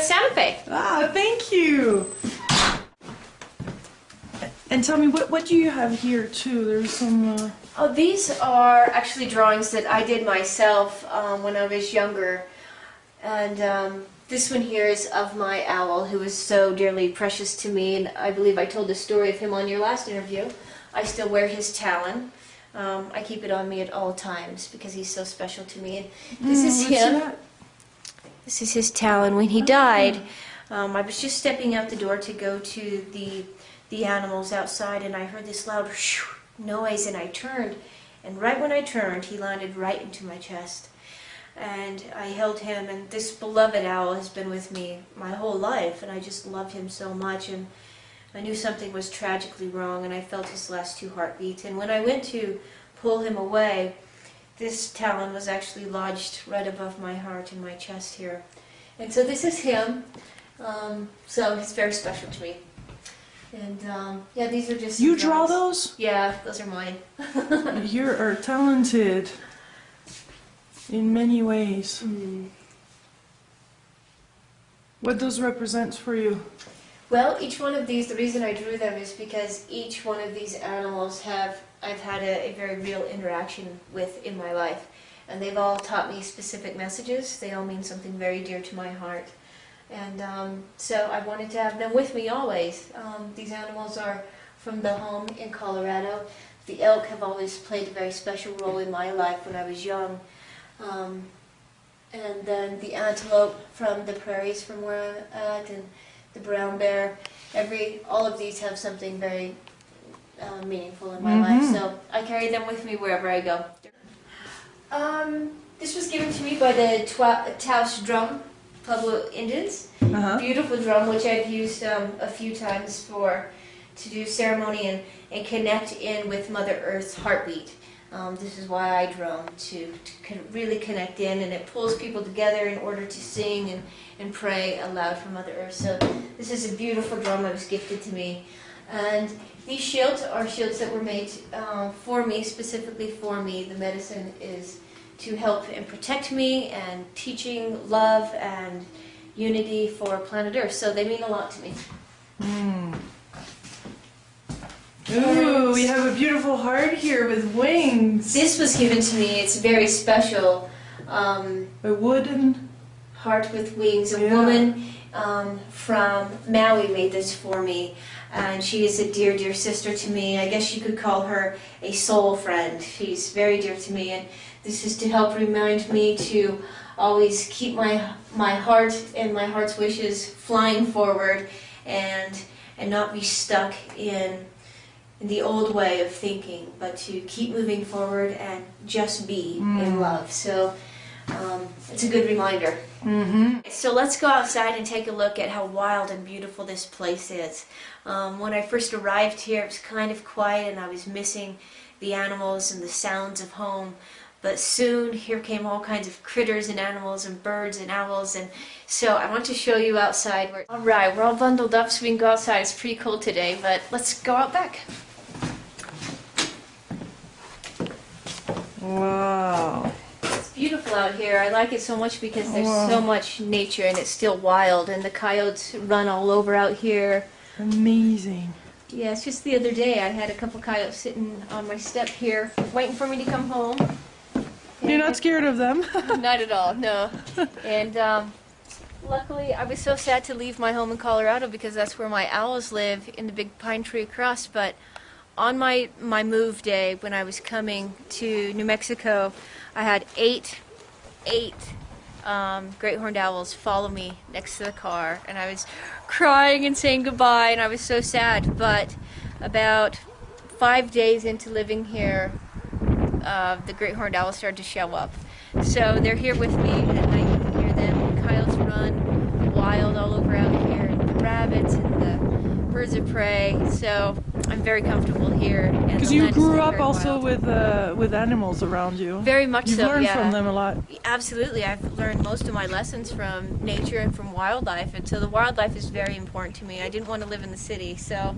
Santa Fe. Ah, thank you. And tell me, what do you have here too? There's some... Oh, these are actually drawings that I did myself when I was younger. And this one here is of my owl, who was so dearly precious to me. And I believe I told the story of him on your last interview. I still wear his talon. I keep it on me at all times because he's so special to me. And this is him. This is his talon. When he died, I was just stepping out the door to go to the animals outside, and I heard this loud noise, and I turned, and right when I turned, he landed right into my chest. And I held him, and this beloved owl has been with me my whole life, and I just loved him so much, and I knew something was tragically wrong, and I felt his last 2 heartbeats. And when I went to pull him away, this talon was actually lodged right above my heart in my chest here. And so this is him, so he's very special to me. And yeah, these are just... You draw those? Yeah, those are mine. You are talented in many ways. What those represents for you? Well, each one of these, the reason I drew them is because each one of these animals I've had a very real interaction with in my life. And they've all taught me specific messages. They all mean something very dear to my heart. And so I wanted to have them with me always. These animals are from the home in Colorado. The elk have always played a very special role in my life when I was young. And then the antelope from the prairies from where I'm at, and the brown bear. All of these have something very meaningful in my life. So I carry them with me wherever I go. This was given to me by the Taos drum. Pueblo Indians. Beautiful drum, which I've used a few times to do ceremony and connect in with Mother Earth's heartbeat. This is why I drum, to really connect in, and it pulls people together in order to sing and pray aloud for Mother Earth. So this is a beautiful drum that was gifted to me. And these shields are shields that were made for me, specifically for me. The medicine is to help and protect me, and teaching love and unity for planet Earth. So they mean a lot to me. Ooh, we have a beautiful heart here with wings. This was given to me. It's very special. A wooden heart with wings. A woman from Maui made this for me. And she is a dear, dear sister to me. I guess you could call her a soul friend. She's very dear to me. And this is to help remind me to always keep my heart and my heart's wishes flying forward, and not be stuck in the old way of thinking, but to keep moving forward and just be in love. So it's a good reminder. So let's go outside and take a look at how wild and beautiful this place is. When I first arrived here, it was kind of quiet, and I was missing the animals and the sounds of home. But soon, here came all kinds of critters and animals and birds and owls, and so I want to show you outside. Alright, we're all bundled up so we can go outside. It's pretty cold today, but let's go out back. Wow. It's beautiful out here. I like it so much because there's so much nature, and it's still wild, and the coyotes run all over out here. Amazing. Yeah, it's just the other day I had a couple coyotes sitting on my step here, waiting for me to come home. You're not scared of them? Not at all, no. And luckily, I was so sad to leave my home in Colorado because that's where my owls live, in the big pine tree across. But on my move day, when I was coming to New Mexico, I had eight great horned owls follow me next to the car, and I was crying and saying goodbye, and I was so sad. But about 5 days into living here, the great horned owls started to show up. So they're here with me, and at night you can hear them. The coyotes run wild all over out here, and the rabbits and the birds of prey. So I'm very comfortable here. Because you grew up also with animals around you. Very much so, You've learned from them a lot. Absolutely. I've learned most of my lessons from nature and from wildlife, and so the wildlife is very important to me. I didn't want to live in the city, so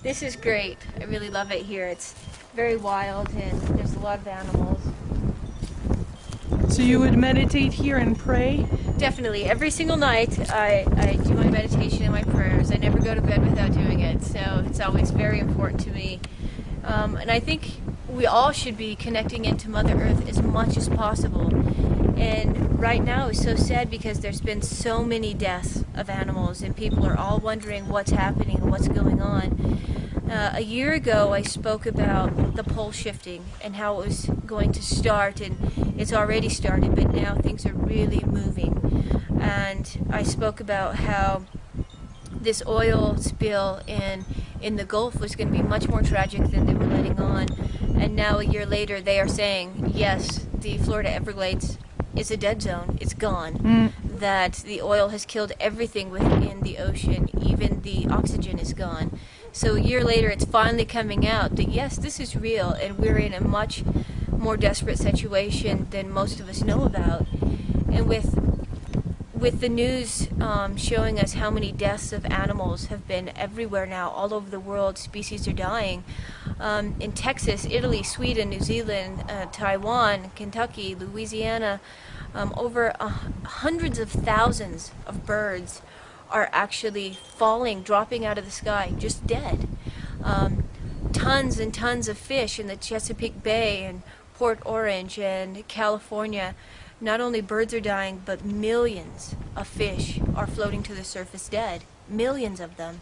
this is great. I really love it here. It's very wild, and there's a lot of animals. So you would meditate here and pray? Definitely. Every single night I do my meditation and my prayers. I never go to bed without doing it, so it's always very important to me. And I think we all should be connecting into Mother Earth as much as possible. And right now it's so sad because there's been so many deaths of animals and people are all wondering what's happening and what's going on. A year ago I spoke about the pole shifting and how it was going to start, and it's already started, but now things are really moving. And I spoke about how this oil spill in the Gulf was going to be much more tragic than they were letting on. And now a year later they are saying, yes, the Florida Everglades is a dead zone, it's gone. That the oil has killed everything within the ocean, even the oxygen is gone. So a year later it's finally coming out that yes, this is real and we're in a much more desperate situation than most of us know about. And with the news showing us how many deaths of animals have been everywhere now, all over the world, species are dying. In Texas, Italy, Sweden, New Zealand, Taiwan, Kentucky, Louisiana, over hundreds of thousands of birds are actually falling, dropping out of the sky, just dead. Tons and tons of fish in the Chesapeake Bay and Port Orange and California. Not only birds are dying, but millions of fish are floating to the surface dead. Millions of them.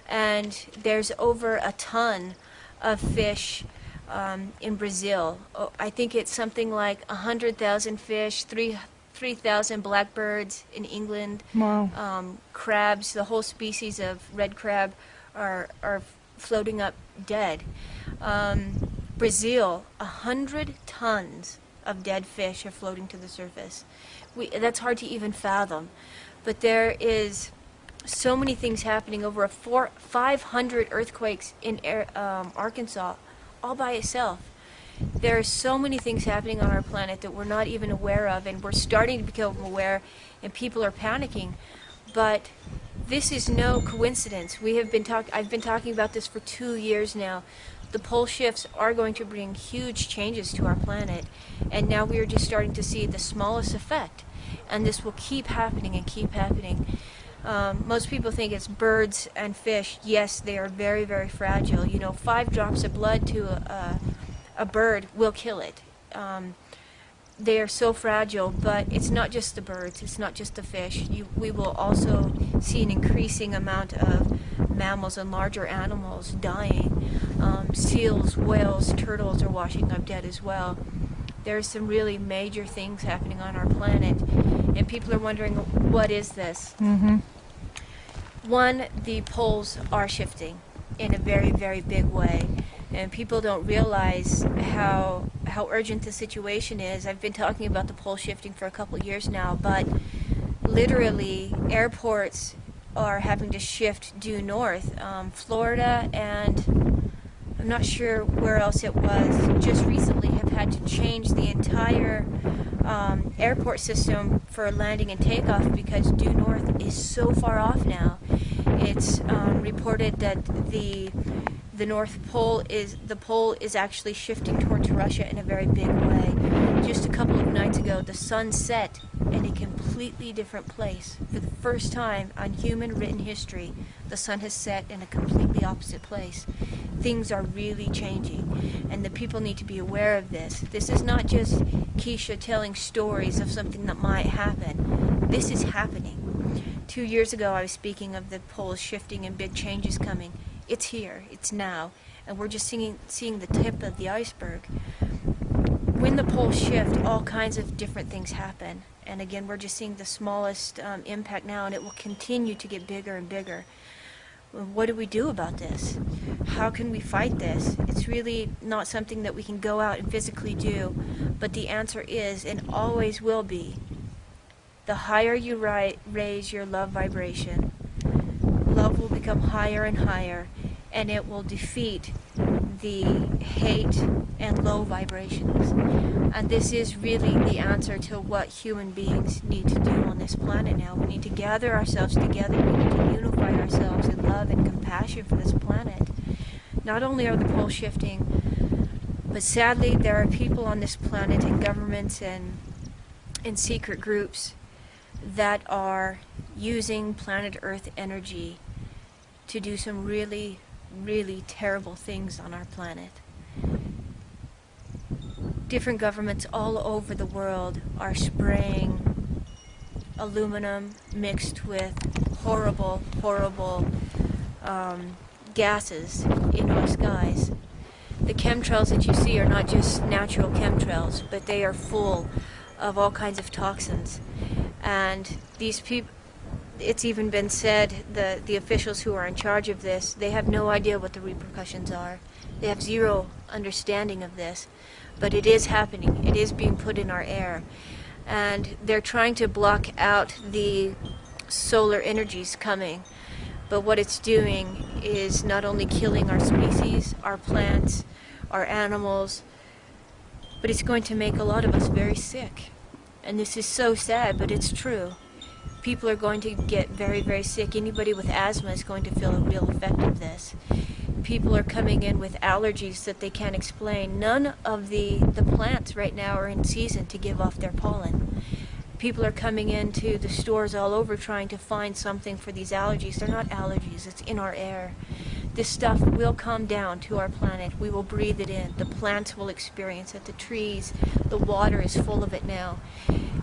And there's over a ton of fish in Brazil. I think it's something like 100,000 fish, 3,000 blackbirds in England. Wow. Crabs, the whole species of red crab are floating up dead. Brazil, 100 tons of dead fish are floating to the surface. That's hard to even fathom. But there is so many things happening, over 500 earthquakes in Arkansas, all by itself. There are so many things happening on our planet that we're not even aware of, and we're starting to become aware, and people are panicking. But this is no coincidence. I've been talking about this for 2 years now. The pole shifts are going to bring huge changes to our planet, and now we are just starting to see the smallest effect, and this will keep happening and keep happening. Most people think it's birds and fish. Yes, they are very, very fragile. 5 drops of blood to a bird will kill it. They are so fragile, but it's not just the birds, it's not just the fish. We will also see an increasing amount of mammals and larger animals dying. Seals, whales, turtles are washing up dead as well. There's some really major things happening on our planet, and people are wondering, what is this? One, the poles are shifting in a very, very big way, and people don't realize how urgent the situation is. I've been talking about the pole shifting for a couple of years now, but literally airports are having to shift due north. Florida and I'm not sure where else it was, just recently have had to change the entire airport system for landing and takeoff because due north is so far off now. It's reported that the North Pole is actually shifting towards Russia in a very big way. Just a couple of nights ago, the sun set in a completely different place. For the first time on human written history, the sun has set in a completely opposite place. Things are really changing, and the people need to be aware of this. This is not just Keisha telling stories of something that might happen. This is happening. 2 years ago, I was speaking of the poles shifting and big changes coming. It's here, it's now, and we're just seeing the tip of the iceberg. When the poles shift, all kinds of different things happen. And again, we're just seeing the smallest impact now, and it will continue to get bigger and bigger. What do we do about this? How can we fight this? It's really not something that we can go out and physically do, but the answer is, and always will be, the higher you raise your love vibration, love will become higher and higher, and it will defeat the hate and low vibrations. And this is really the answer to what human beings need to do on this planet now. We need to gather ourselves together. We need to unify ourselves in love and compassion for this planet. Not only are the poles shifting, but sadly there are people on this planet and governments and and secret groups that are using planet Earth energy to do some really, really terrible things on our planet. Different governments all over the world are spraying aluminum mixed with horrible, horrible gases in our skies. The chemtrails that you see are not just natural chemtrails, but they are full of all kinds of toxins. And these people, it's even been said, the officials who are in charge of this, they have no idea what the repercussions are. They have zero understanding of this. But it is happening. It is being put in our air. And they're trying to block out the solar energies coming. But what it's doing is not only killing our species, our plants, our animals, but it's going to make a lot of us very sick. And this is so sad, but it's true. People are going to get very, very sick. Anybody with asthma is going to feel a real effect of this. People are coming in with allergies that they can't explain. None of the plants right now are in season to give off their pollen. People are coming into the stores all over trying to find something for these allergies. They're not allergies, it's in our air. This stuff will come down to our planet. We will breathe it in. The plants will experience it. The trees, the water is full of it now.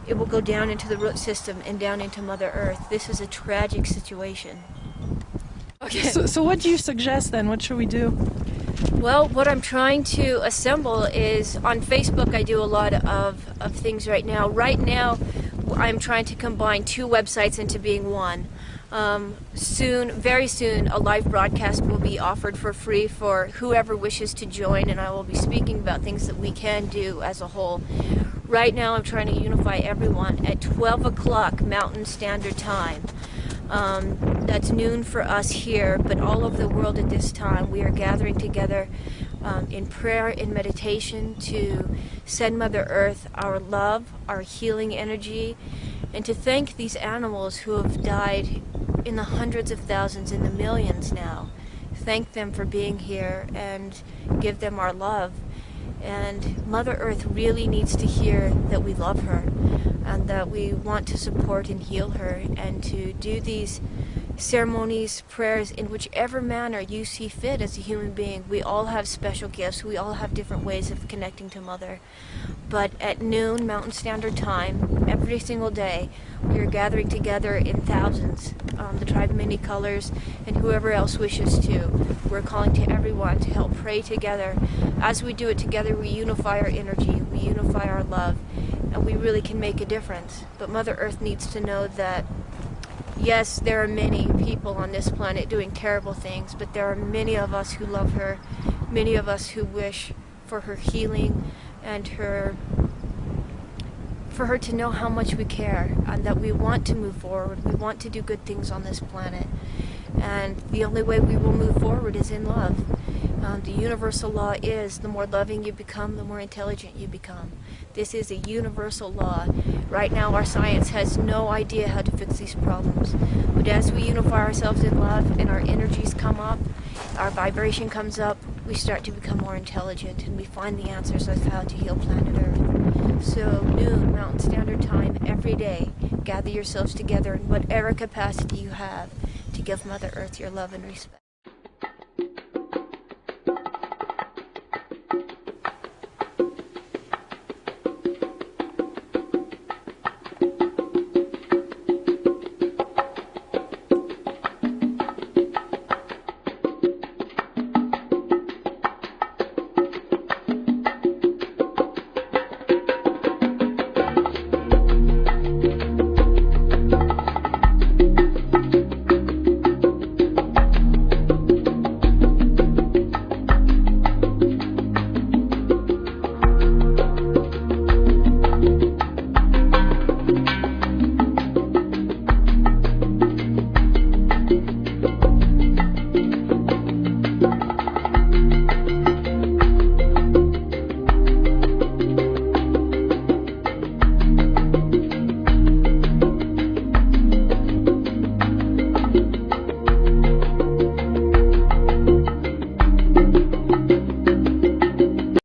It will go down into the root system and down into Mother Earth. This is a tragic situation. Okay. So what do you suggest then? What should we do? Well, what I'm trying to assemble is, on Facebook I do a lot of things right now. Right now I'm trying to combine two websites into being one. Soon, very soon, a live broadcast will be offered for free for whoever wishes to join, and I will be speaking about things that we can do as a whole. Right now I'm trying to unify everyone at 12 o'clock Mountain Standard Time. That's noon for us here, but all over the world at this time we are gathering together in prayer, in meditation, to send Mother Earth our love, our healing energy, and to thank these animals who have died in the hundreds of thousands, in the millions now. Thank them for being here and give them our love. And Mother Earth really needs to hear that we love her and that we want to support and heal her, and to do these ceremonies, prayers, in whichever manner you see fit as a human being. We all have special gifts. We all have different ways of connecting to Mother. But at noon Mountain Standard Time, every single day, we are gathering together in thousands, the Tribe of Many Colors and whoever else wishes to. We're calling to everyone to help pray together. As we do it together, we unify our energy, we unify our love, and we really can make a difference. But Mother Earth needs to know that, yes, there are many people on this planet doing terrible things, but there are many of us who love her, many of us who wish for her healing and for her to know how much we care and that we want to move forward. We want to do good things on this planet. And the only way we will move forward is in love. The universal law is, the more loving you become, the more intelligent you become. This is a universal law. Right now our science has no idea how to fix these problems. But as we unify ourselves in love and our energies come up, our vibration comes up, we start to become more intelligent and we find the answers of how to heal planet Earth. So noon Mountain Standard Time every day, gather yourselves together in whatever capacity you have to give Mother Earth your love and respect.